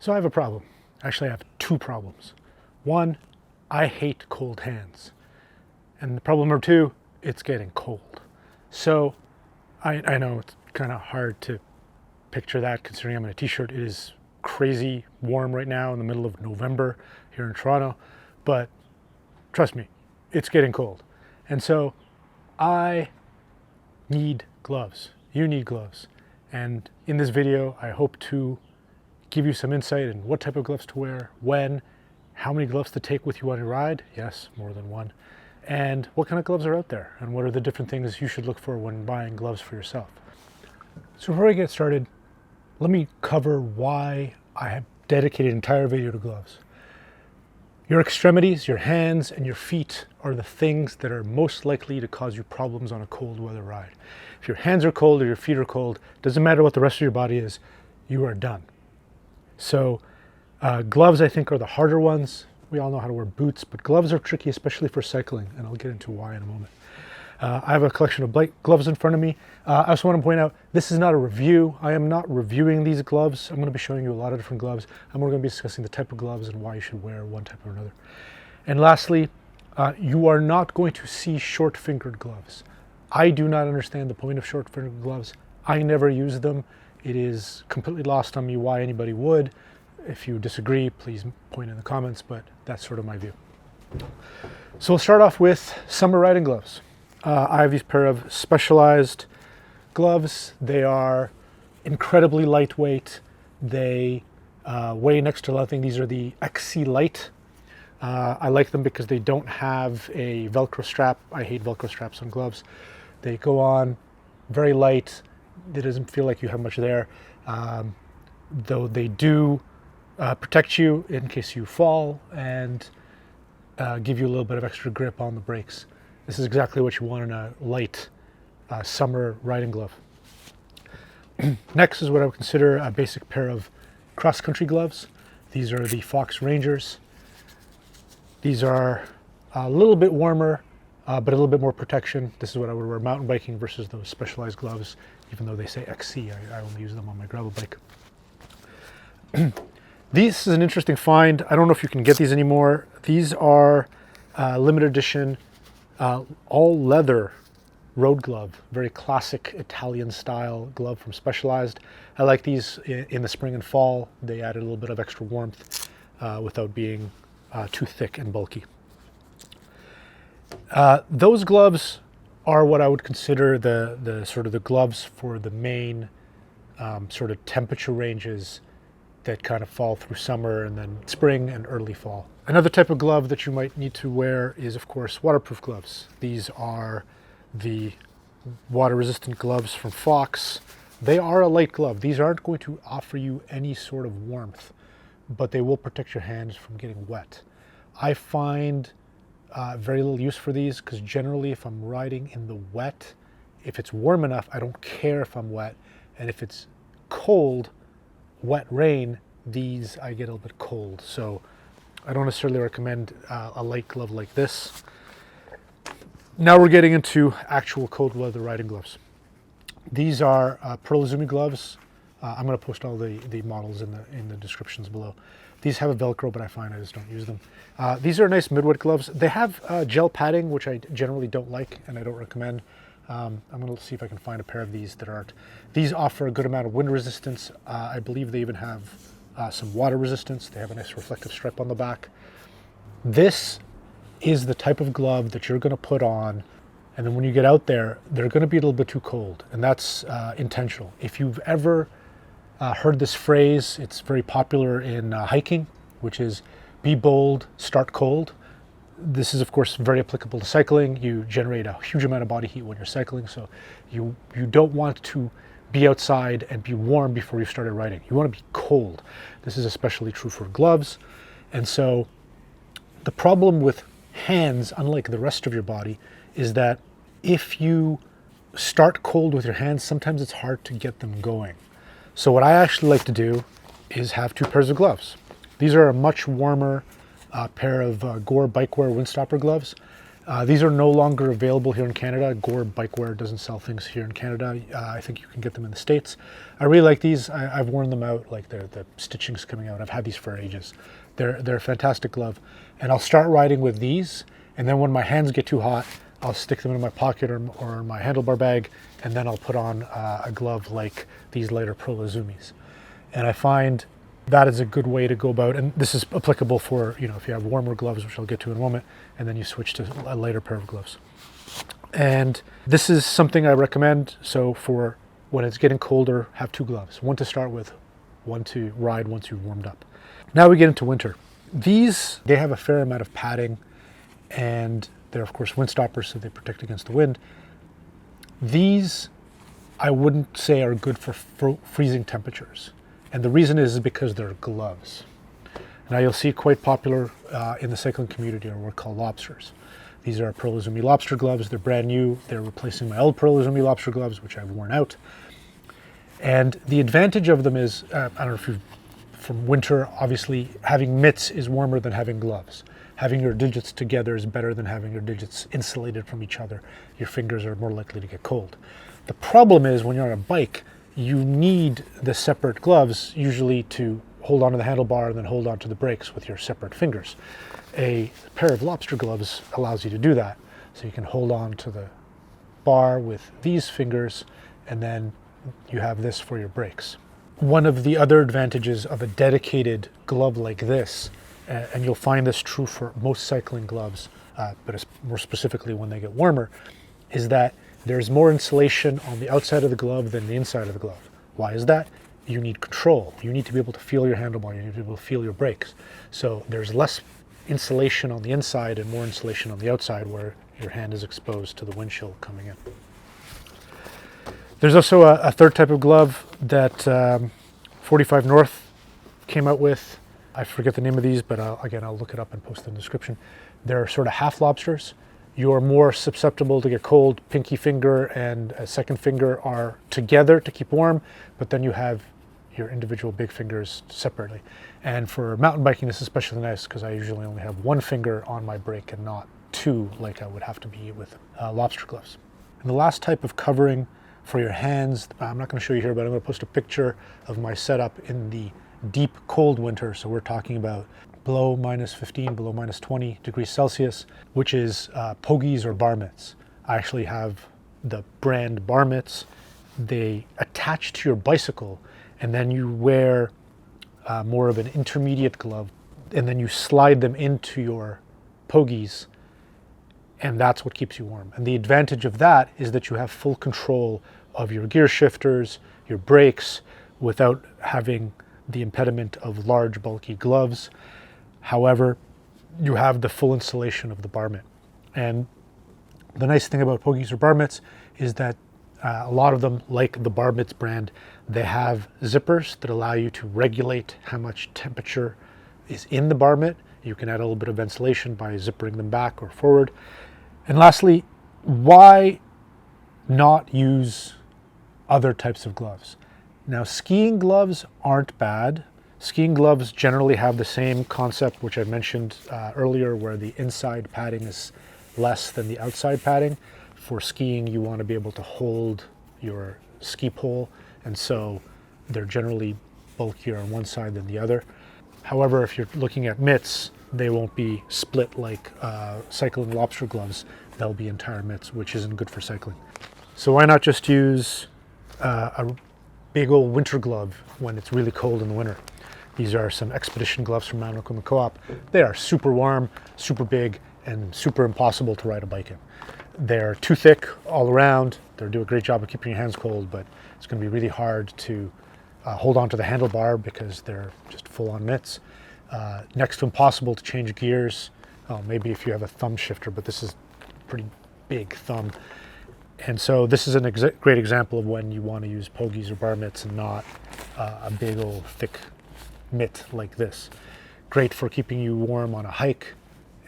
So I have a problem. Actually, I have two problems. One, I hate cold hands. And problem number two, it's getting cold. So I know it's kind of hard to picture that considering I'm in a t-shirt. It is crazy warm right now in the middle of November here in Toronto, but trust me, it's getting cold. And so I need gloves. You need gloves. And in this video, I hope to give you some insight in what type of gloves to wear, when, how many gloves to take with you on your ride. Yes, more than one. And what kind of gloves are out there, and what are the different things you should look for when buying gloves for yourself. So before I get started, let me cover why I have dedicated an entire video to gloves. Your extremities, your hands, and your feet are the things that are most likely to cause you problems on a cold weather ride. If your hands are cold or your feet are cold, doesn't matter what the rest of your body is, you are done. So gloves, I think, are the harder ones. We all know how to wear boots, but gloves are tricky, especially for cycling, and I'll get into why in a moment. I have a collection of gloves in front of me. I also want to point out, this is not a review. I am not reviewing these gloves. I'm going to be showing you a lot of different gloves. I'm going to be discussing the type of gloves and why you should wear one type or another. And lastly, you are not going to see short-fingered gloves. I do not understand the point of short-fingered gloves. I never use them. It is completely lost on me why anybody would. If you disagree, please point in the comments, but that's sort of my view. So we'll start off with summer riding gloves. I have these pair of Specialized gloves. They are incredibly lightweight. They weigh next to nothing. These are the XC Lite. I like them because they don't have a Velcro strap. I hate Velcro straps on gloves. They go on very light. It doesn't feel like you have much there, though they do protect you in case you fall and give you a little bit of extra grip on the brakes. This is exactly what you want in a light summer riding glove. Next is what I would consider a basic pair of cross-country gloves. These are the Fox Rangers. These are a little bit warmer, but a little bit more protection. This is what I would wear mountain biking versus those Specialized gloves, even though they say XC. I only use them on my gravel bike. This is an interesting find. I don't know if you can get these anymore. These are limited edition, all leather road glove, very classic Italian style glove from Specialized. I like these in the spring and fall. They add a little bit of extra warmth without being too thick and bulky. Those gloves are what I would consider the sort of the gloves for the main sort of temperature ranges that kind of fall through summer and then spring and early fall. Another type of glove that you might need to wear is, of course, waterproof gloves. These are the water-resistant gloves from Fox. They are a light glove. These aren't going to offer you any sort of warmth, but they will protect your hands from getting wet. I find very little use for these because generally if I'm riding in the wet, if it's warm enough, I don't care if I'm wet. And if it's cold, wet rain, these I get a little bit cold. So I don't necessarily recommend a light glove like this. Now we're getting into actual cold weather riding gloves. These are Pearl Izumi gloves. I'm going to post all the models in the descriptions below. These have a Velcro, but I find I just don't use them. These are nice mid-weight gloves. They have gel padding, which I generally don't like and I don't recommend. I'm going to see if I can find a pair of these that aren't. These offer a good amount of wind resistance. I believe they even have some water resistance. They have a nice reflective stripe on the back. This is the type of glove that you're going to put on, and then when you get out there, they're going to be a little bit too cold, and that's intentional. If you've ever heard this phrase, it's very popular in hiking, which is be bold, start cold. This is, of course, very applicable to cycling. You generate a huge amount of body heat when you're cycling, so you don't want to be outside and be warm before you started riding. You want to be cold. This is especially true for gloves. And so the problem with hands, unlike the rest of your body, is that if you start cold with your hands, sometimes it's hard to get them going. So what I actually like to do is have two pairs of gloves. These are a much warmer pair of Gore Bikewear Windstopper gloves. These are no longer available here in Canada. Gore Bikewear doesn't sell things here in Canada. I think you can get them in the States. I really like these. I've worn them out, like the stitching's coming out. I've had these for ages. They're a fantastic glove. And I'll start riding with these, and then when my hands get too hot, I'll stick them in my pocket or my handlebar bag, and then I'll put on a glove like these lighter Pro Izumis. And I find that is a good way to go about, and this is applicable for, you know, if you have warmer gloves, which I'll get to in a moment, and then you switch to a lighter pair of gloves. And this is something I recommend. So for when it's getting colder, have two gloves, one to start with, one to ride once you've warmed up. Now we get into winter. These, they have a fair amount of padding, and they're of course wind stoppers, so they protect against the wind. These, I wouldn't say are good for freezing temperatures. And the reason is because they're gloves. Now you'll see quite popular in the cycling community are what are called lobsters. These are Pro Izumi lobster gloves. They're brand new. They're replacing my old Pro Izumi lobster gloves, which I've worn out. And the advantage of them is, I don't know if you've, from winter, obviously having mitts is warmer than having gloves. Having your digits together is better than having your digits insulated from each other. Your fingers are more likely to get cold. The problem is when you're on a bike, you need the separate gloves usually to hold onto the handlebar and then hold onto the brakes with your separate fingers. A pair of lobster gloves allows you to do that. So you can hold on to the bar with these fingers, and then you have this for your brakes. One of the other advantages of a dedicated glove like this, and you'll find this true for most cycling gloves, but more specifically when they get warmer, is that there's more insulation on the outside of the glove than the inside of the glove. Why is that? You need control. You need to be able to feel your handlebar. You need to be able to feel your brakes. So there's less insulation on the inside and more insulation on the outside where your hand is exposed to the wind chill coming in. There's also a third type of glove that 45 North came out with. I forget the name of these, but again, I'll look it up and post it in the description. They're sort of half lobsters. You're more susceptible to get cold. Pinky finger and a second finger are together to keep warm, but then you have your individual big fingers separately. And for mountain biking, this is especially nice because I usually only have one finger on my brake and not two like I would have to be with lobster gloves. And the last type of covering for your hands, I'm not going to show you here, but I'm going to post a picture of my setup in the deep cold winter. So we're talking about below -15, below -20 degrees Celsius, which is Pogies or bar mitts. I actually have the brand bar mitts. They attach to your bicycle, and then you wear more of an intermediate glove, and then you slide them into your Pogies, and that's what keeps you warm. And the advantage of that is that you have full control of your gear shifters, your brakes, without having the impediment of large bulky gloves. However, you have the full insulation of the bar mitt. And the nice thing about Pogies or bar mitts is that a lot of them, like the bar mitts brand, they have zippers that allow you to regulate how much temperature is in the bar mitt. You can add a little bit of ventilation by zippering them back or forward. And lastly, why not use other types of gloves? Now, skiing gloves aren't bad. Skiing gloves generally have the same concept, which I mentioned earlier, where the inside padding is less than the outside padding. For skiing, you want to be able to hold your ski pole, and so they're generally bulkier on one side than the other. However, if you're looking at mitts, they won't be split like cycling lobster gloves. They'll be entire mitts, which isn't good for cycling. So why not just use a big old winter glove when it's really cold in the winter? These are some Expedition gloves from Mount Okuma Co-op. They are super warm, super big, and super impossible to ride a bike in. They're too thick all around. They do a great job of keeping your hands cold, but it's going to be really hard to hold on to the handlebar because they're just full-on mitts. Next to impossible to change gears. Maybe if you have a thumb shifter, but this is pretty big thumb. And so this is a great example of when you want to use Pogies or bar mitts and not a big old thick mitt like this. Great for keeping you warm on a hike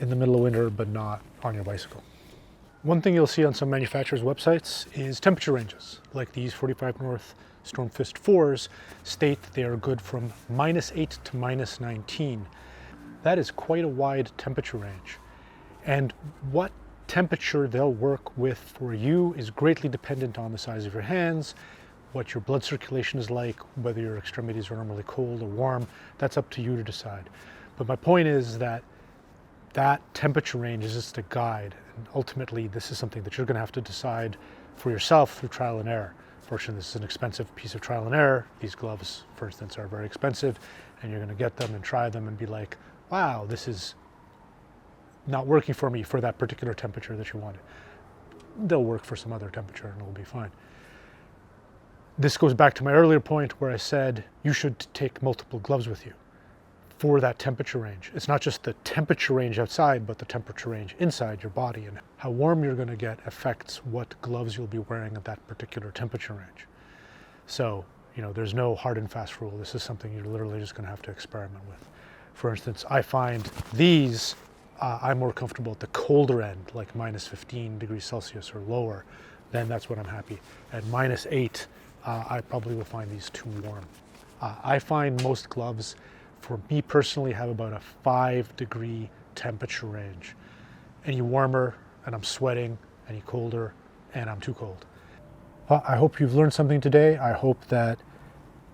in the middle of winter, but not on your bicycle. One thing you'll see on some manufacturers' websites is temperature ranges, like these 45 North Stormfist 4s state that they are good from -8 to -19. That is quite a wide temperature range. And what temperature they'll work with for you is greatly dependent on the size of your hands, what your blood circulation is like, whether your extremities are normally cold or warm. That's up to you to decide. But my point is that temperature range is just a guide, and ultimately this is something that you're going to have to decide for yourself through trial and error. Fortunately, this is an expensive piece of trial and error. These gloves, for instance, are very expensive, and you're going to get them and try them and be like, wow, this is not working for me for that particular temperature that you wanted. They'll work for some other temperature and it'll be fine. This goes back to my earlier point where I said you should take multiple gloves with you for that temperature range. It's not just the temperature range outside, but the temperature range inside your body, and how warm you're going to get affects what gloves you'll be wearing at that particular temperature range. So, there's no hard and fast rule. This is something you're literally just going to have to experiment with. For instance, I find these, I'm more comfortable at the colder end, like minus 15 degrees Celsius or lower. Then that's when I'm happy. At minus 8, I probably will find these too warm. I find most gloves, for me personally, have about a 5-degree temperature range. Any warmer and I'm sweating, any colder and I'm too cold. Well, I hope you've learned something today. I hope that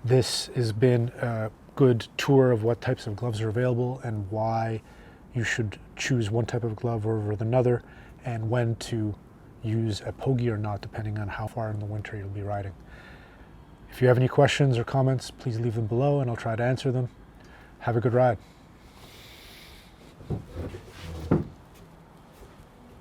this has been a good tour of what types of gloves are available and why you should choose one type of glove over another, and when to use a Pogie or not, depending on how far in the winter you'll be riding. If you have any questions or comments, please leave them below and I'll try to answer them. Have a good ride.